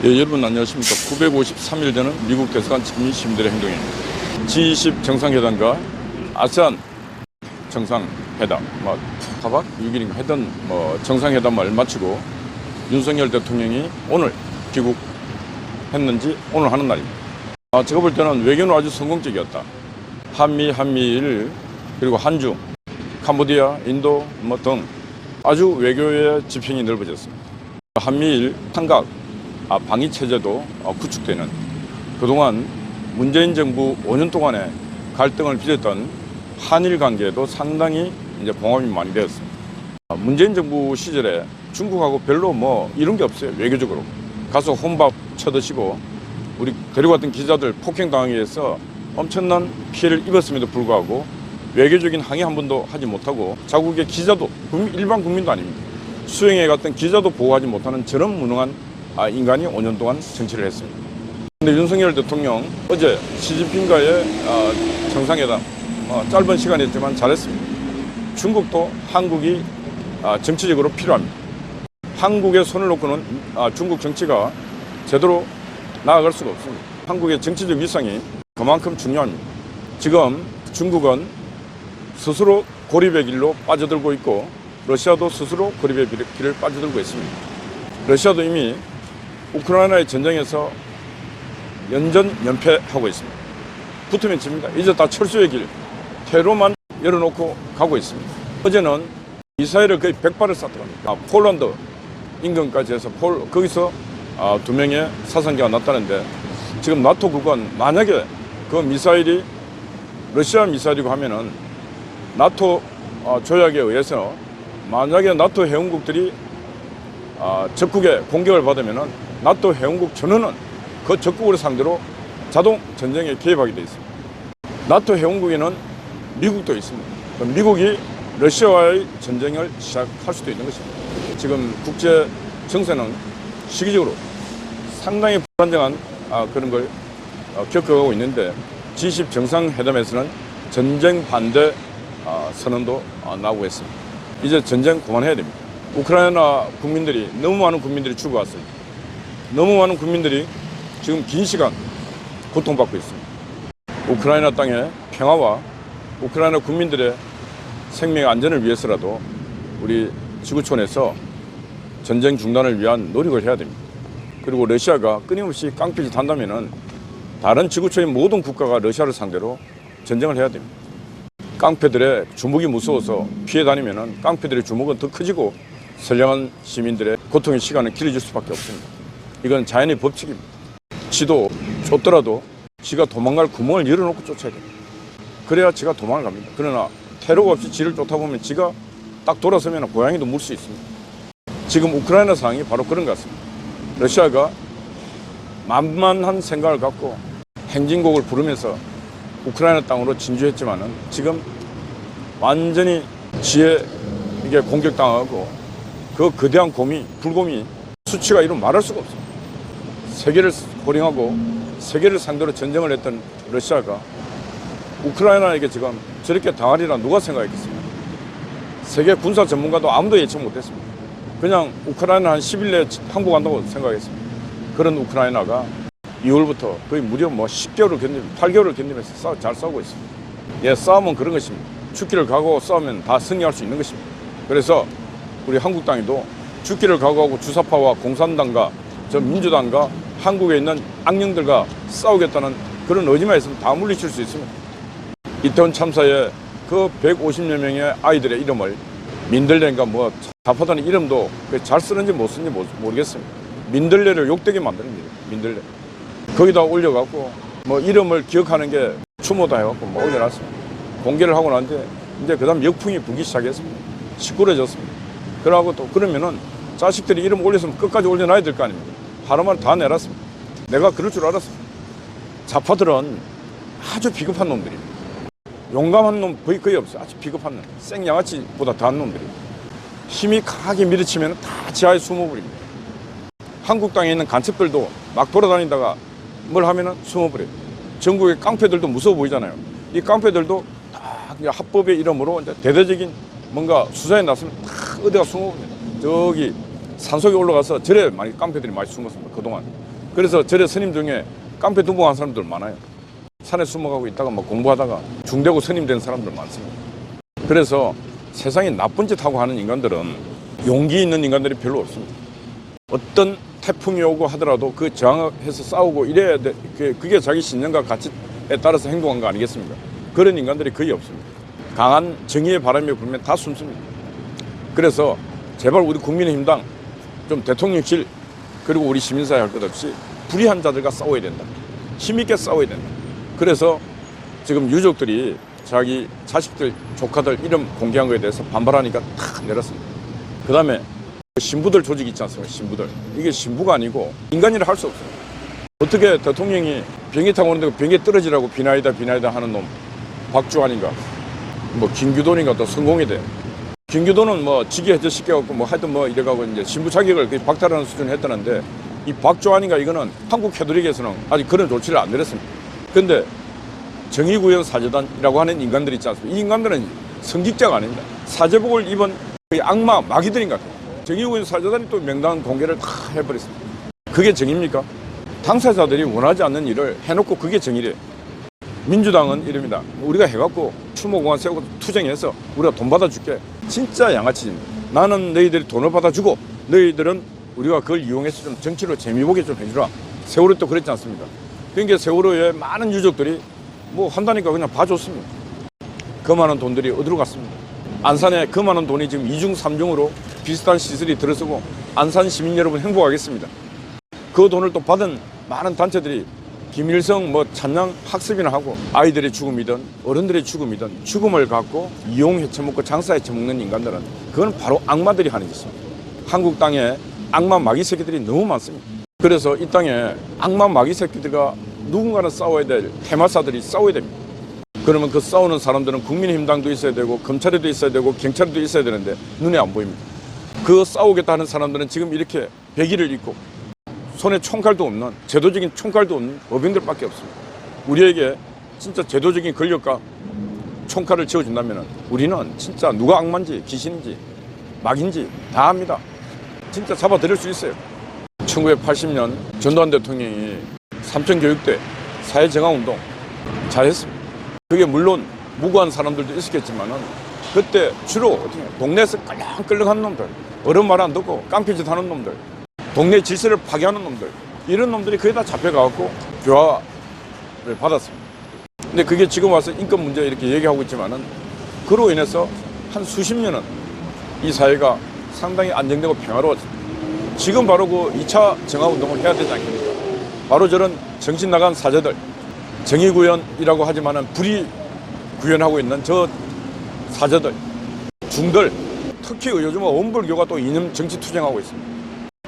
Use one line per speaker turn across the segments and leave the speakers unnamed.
예, 여러분 안녕하십니까. 953일 전은 미국 대사관 친미 시민들의 행동입니다. G20 정상회담과 아세안 정상회담, 4박 6일인가 하던 정상회담을 마치고 윤석열 대통령이 오늘 귀국했는지 오늘 하는 날입니다. 제가 볼 때는 외교는 아주 성공적이었다. 한미일, 그리고 한중, 캄보디아, 인도 등 아주 외교의 지평이 넓어졌습니다. 한미일 삼각 방위체제도 구축되는, 그동안 문재인 정부 5년 동안의 갈등을 빚었던 한일 관계도 상당히 이제 봉합이 많이 되었습니다. 문재인 정부 시절에 중국하고 별로 이런 게 없어요. 외교적으로 가서 혼밥 쳐드시고 우리 데려갔던 기자들 폭행당하기 위해서 엄청난 피해를 입었음에도 불구하고 외교적인 항의 한 번도 하지 못하고 자국의 기자도 일반 국민도 아닙니다. 수행해 갔던 기자도 보호하지 못하는 저런 무능한 인간이 5년 동안 정치를 했습니다. 그런데 윤석열 대통령 어제 시진핑과의 정상회담 짧은 시간이었지만 잘했습니다. 중국도 한국이 정치적으로 필요합니다. 한국에 손을 놓고는 중국 정치가 제대로 나아갈 수가 없습니다. 한국의 정치적 위상이 그만큼 중요합니다. 지금 중국은 스스로 고립의 길로 빠져들고 있고 러시아도 스스로 고립의 길을 빠져들고 있습니다. 러시아도 이미 우크라이나의 전쟁에서 연패하고 있습니다. 붙으면 집니다. 이제 다 철수의 길, 테러만 열어놓고 가고 있습니다. 어제는 미사일을 거의 100발을 쐈다고 합니다. 폴란드 인근까지 해서 거기서 2명의 사상자가 났다는데, 지금 나토 국은 만약에 그 미사일이 러시아 미사일이고 하면은 나토 조약에 의해서 만약에 나토 회원국들이 적국의 공격을 받으면은 나토 회원국 전원은 그 적국을 상대로 자동 전쟁에 개입하게 되어 있습니다. 나토 회원국에는 미국도 있습니다. 미국이 러시아와의 전쟁을 시작할 수도 있는 것입니다. 지금 국제 정세는 시기적으로 상당히 불안정한 그런 걸 겪어가고 있는데, G20 정상회담에서는 전쟁 반대 선언도 나오고 있습니다. 이제 전쟁 그만해야 됩니다. 우크라이나 국민들이, 너무 많은 국민들이 죽어왔습니다. 너무 많은 국민들이 지금 긴 시간 고통받고 있습니다. 우크라이나 땅의 평화와 우크라이나 국민들의 생명 안전을 위해서라도 우리 지구촌에서 전쟁 중단을 위한 노력을 해야 됩니다. 그리고 러시아가 끊임없이 깡패짓 한다면은 다른 지구촌의 모든 국가가 러시아를 상대로 전쟁을 해야 됩니다. 깡패들의 주먹이 무서워서 피해 다니면은 깡패들의 주먹은 더 커지고 선량한 시민들의 고통의 시간은 길어질 수밖에 없습니다. 이건 자연의 법칙입니다. 지도 쫓더라도 지가 도망갈 구멍을 열어놓고 쫓아야 됩니다. 그래야 지가 도망을 갑니다. 그러나 테러가 없이 지를 쫓다 보면 지가 딱 돌아서면 고양이도 물 수 있습니다. 지금 우크라이나 상황이 바로 그런 것 같습니다. 러시아가 만만한 생각을 갖고 행진곡을 부르면서 우크라이나 땅으로 진주했지만은 지금 완전히 지에 이게 공격당하고 그 거대한 불곰이 수치가 이루 말할 수가 없습니다. 세계를 호령하고 세계를 상대로 전쟁을 했던 러시아가 우크라이나에게 지금 저렇게 당하리라 누가 생각했겠습니까? 세계 군사 전문가도 아무도 예측 못했습니다. 그냥 우크라이나 한 10일 내에 항복한다고 생각했습니다. 그런 우크라이나가 2월부터 거의 무려 10개월을 8개월을 견디면서 잘 싸우고 있습니다. 예, 싸움은 그런 것입니다. 죽기를 각오하고 싸우면 다 승리할 수 있는 것입니다. 그래서 우리 한국 땅에도 죽기를 각오하고 주사파와 공산당과 민주당과 한국에 있는 악령들과 싸우겠다는 그런 의지만 있으면 다 물리칠 수 있습니다. 이태원 참사에 그 150여 명의 아이들의 이름을 민들레인가 자파다는 이름도 잘 쓰는지 못 쓰는지 모르겠습니다. 민들레를 욕되게 만드는 거예요. 민들레. 거기다 올려갖고 이름을 기억하는 게 추모다 해갖고 올려놨습니다. 공개를 하고 난데 이제 그 다음 역풍이 불기 시작했습니다. 시끄러졌습니다. 그러고 또 그러면은 자식들이 이름 올렸으면 끝까지 올려놔야 될 거 아닙니까? 하루만 다 내놨습니다. 내가 그럴 줄 알았습니다. 자파들은 아주 비겁한 놈들입니다. 용감한 놈 거의 없어요. 아주 비겁한 놈. 생양아치보다 더한 놈들입니다. 힘이 강하게 밀어치면 다 지하에 숨어버립니다. 한국 땅에 있는 간첩들도 막 돌아다니다가 뭘 하면은 숨어버려요. 전국의 깡패들도 무서워 보이잖아요. 이 깡패들도 다 합법의 이름으로 이제 대대적인 뭔가 수사에 나서면 다 어디가 숨어버립니다. 저기 산속에 올라가서 절에 많이 깡패들이 많이 숨었습니다. 그동안. 그래서 절에 스님 중에 깡패 두부한 사람들 많아요. 산에 숨어가고 있다가 막 공부하다가 중되고 스님 된 사람들 많습니다. 그래서 세상에 나쁜 짓 하고 하는 인간들은 용기 있는 인간들이 별로 없습니다. 어떤 태풍이 오고 하더라도 그 저항해서 싸우고 이래야 돼. 그게 자기 신념과 가치에 따라서 행동한 거 아니겠습니까? 그런 인간들이 거의 없습니다. 강한 정의의 바람이 불면 다 숨습니다. 그래서 제발 우리 국민의힘당 좀 대통령실 그리고 우리 시민사회 할 것 없이 불의한 자들과 싸워야 된다. 힘있게 싸워야 된다. 그래서 지금 유족들이 자기 자식들, 조카들 이름 공개한 거에 대해서 반발하니까 탁 내렸습니다. 그 다음에 신부들 조직 있지 않습니까? 신부들. 이게 신부가 아니고 인간이라 할 수 없어요. 어떻게 대통령이 비행기 타고 오는데 비행기에 떨어지라고 비나이다 하는 놈 박주환인가 뭐 김규돈인가 또 성공이 돼. 김규돈은 뭐 직위 해제 시켜갖고 뭐 하여튼 뭐 이래가고 이제 신부 자격을 박탈하는 수준을 했다는데 이 박주환인가 이거는 한국 캐톨릭에서는 아직 그런 조치를 안 내렸습니다. 근데 정의구현 사제단이라고 하는 인간들이 있지 않습니까? 이 인간들은 성직자가 아닙니다. 사제복을 입은 거의 악마 마귀들인 것 같아요. 정의구현 사제단이 또 명단 공개를 다 해버렸습니다. 그게 정의입니까? 당사자들이 원하지 않는 일을 해놓고 그게 정의래. 민주당은 이럽니다. 우리가 해갖고 추모공원 세우고 투쟁해서 우리가 돈 받아줄게. 진짜 양아치입니다. 나는 너희들이 돈을 받아주고 너희들은 우리가 그걸 이용해서 좀 정치로 재미보게 좀 해주라. 세월호 또 그랬지 않습니까? 그러니까 세월호에 많은 유족들이 뭐 한다니까 그냥 봐줬습니다. 그 많은 돈들이 어디로 갔습니다. 안산에 그 많은 돈이 지금 2중 3중으로 비슷한 시설이 들어서고 안산 시민 여러분 행복하겠습니다. 그 돈을 또 받은 많은 단체들이 김일성 뭐 찬양 학습이나 하고 아이들의 죽음이든 어른들의 죽음이든 죽음을 갖고 이용해 처먹고 장사해 처먹는 인간들은 그건 바로 악마들이 하는 짓입니다. 한국 땅에 악마 마귀 새끼들이 너무 많습니다. 그래서 이 땅에 악마 마귀 새끼들과 누군가는 싸워야 될 테마사들이 싸워야 됩니다. 그러면 그 싸우는 사람들은 국민의힘당도 있어야 되고 검찰에도 있어야 되고 경찰에도 있어야 되는데 눈에 안 보입니다. 그 싸우겠다 하는 사람들은 지금 이렇게 배기를 입고 손에 총칼도 없는 제도적인 총칼도 없는 어병들밖에 없습니다. 우리에게 진짜 제도적인 권력과 총칼을 쥐어준다면 우리는 진짜 누가 악마인지 귀신인지 막인지 다 압니다. 진짜 잡아드릴 수 있어요. 1980년 전두환 대통령이 삼천교육대 사회정화운동 잘했습니다. 그게 물론 무고한 사람들도 있었겠지만은 그때 주로 동네에서 끌렁끌렁한 놈들, 어른 말 안 듣고 깡패짓 하는 놈들, 동네 질서를 파괴하는 놈들, 이런 놈들이 거의 다 잡혀가고 교화를 받았습니다. 근데 그게 지금 와서 인권 문제 이렇게 얘기하고 있지만은 그로 인해서 한 수십 년은 이 사회가 상당히 안정되고 평화로웠습니다. 지금 바로 그 2차 정화운동을 해야 되지 않겠습니까? 바로 저런 정신 나간 사제들, 정의구현이라고 하지만은 불이 구현하고 있는 저 사제들, 중들, 특히 요즘은 원불교가 또 이념 정치 투쟁하고 있습니다.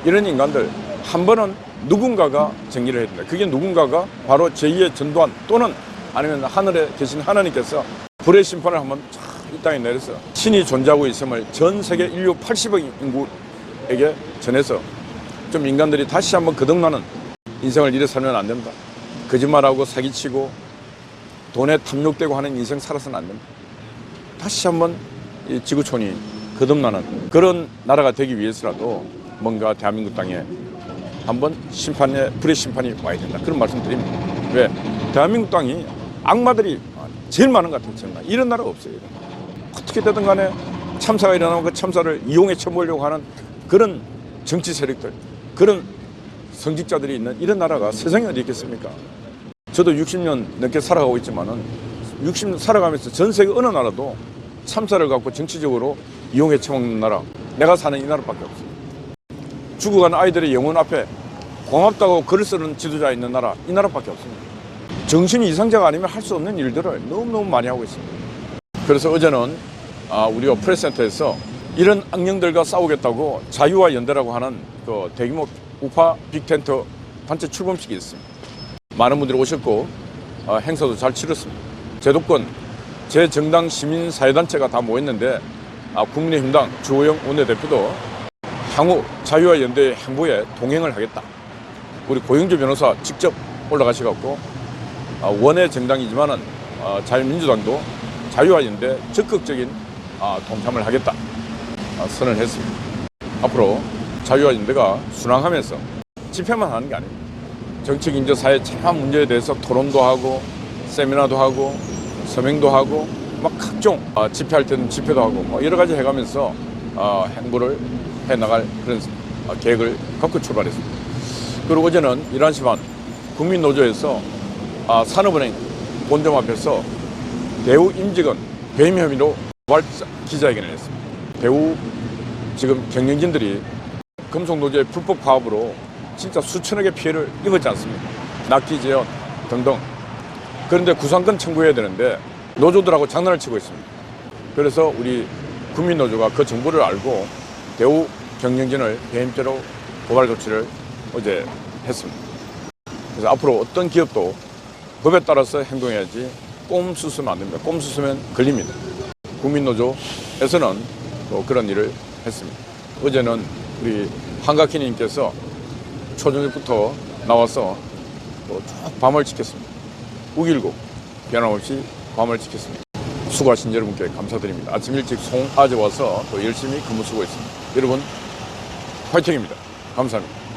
이런 인간들 한 번은 누군가가 정리를 해야 된다. 그게 누군가가 바로 제2의 전두환 또는 아니면 하늘에 계신 하나님께서 불의 심판을 한번 이 땅에 내려서 신이 존재하고 있음을 전 세계 인류 80억 인구에게 전해서 좀 인간들이 다시 한번 거듭나는 인생을 이래 살면 안 된다. 거짓말하고 사기치고 돈에 탐욕되고 하는 인생 살아서는 안 된다. 다시 한번 이 지구촌이 거듭나는 그런 나라가 되기 위해서라도 뭔가 대한민국 땅에 한번 불의 심판이 와야 된다. 그런 말씀 드립니다. 왜? 대한민국 땅이 악마들이 제일 많은 것 같아요. 정말. 이런 나라가 없어요. 어떻게 되든 간에 참사가 일어나면 그 참사를 이용해 쳐보려고 하는 그런 정치 세력들, 그런 성직자들이 있는 이런 나라가 세상에 어디 있겠습니까? 저도 60년 넘게 살아가고 있지만은 60년 살아가면서 전 세계 어느 나라도 참사를 갖고 정치적으로 이용해 처먹는 나라, 내가 사는 이 나라밖에 없어요. 죽어가는 아이들의 영혼 앞에 고맙다고 글을 쓰는 지도자 있는 나라, 이 나라밖에 없습니다. 정신이 이상자가 아니면 할 수 없는 일들을 너무너무 많이 하고 있습니다. 그래서 어제는 우리가 프레스센터에서 이런 악령들과 싸우겠다고 자유와 연대라고 하는 그 대규모 우파 빅텐트 단체 출범식이 있습니다. 많은 분들이 오셨고 행사도 잘 치렀습니다. 제도권, 제정당 시민사회단체가 다 모였는데 국민의힘당 주호영 원내대표도 향후 자유와 연대의 행보에 동행을 하겠다. 우리 고영주 변호사 직접 올라가셔갖고 원외 정당이지만은 자유민주당도 자유와 연대 적극적인 동참을 하겠다 선언을 했습니다. 앞으로 자유와 연대가 순항하면서 집회만 하는 게 아닙니다. 정치, 경제, 사회 참 문제에 대해서 토론도 하고 세미나도 하고 서명도 하고 막 각종 집회할 때는 집회도 하고 뭐 여러 가지 해가면서 행보를 해나갈 그런 계획을 갖고 출발했습니다. 그리고 어제는 11시 반 국민노조에서 산업은행 본점 앞에서 대우 임직원 배임 혐의로 고발 기자회견을 했습니다. 대우 지금 경영진들이 금속노조의 불법 파업으로 진짜 수천억의 피해를 입었지 않습니까? 낙지 지연 등등. 그런데 구상권 청구해야 되는데 노조들하고 장난을 치고 있습니다. 그래서 우리 국민노조가 그 정보를 알고 대우 경영진을 배임죄로 고발 조치를 어제 했습니다. 그래서 앞으로 어떤 기업도 법에 따라서 행동해야지 꼼수 쓰면 안 됩니다. 꼼수 쓰면 걸립니다. 국민노조에서는 또 그런 일을 했습니다. 어제는 우리 한각희님께서 초저녁부터 나와서 쭉 밤을 지켰습니다. 우길고 변함없이 밤을 지켰습니다. 수고하신 여러분께 감사드립니다. 아침 일찍 송아재 와서 또 열심히 근무 수고했습니다. 여러분 화이팅입니다. 감사합니다.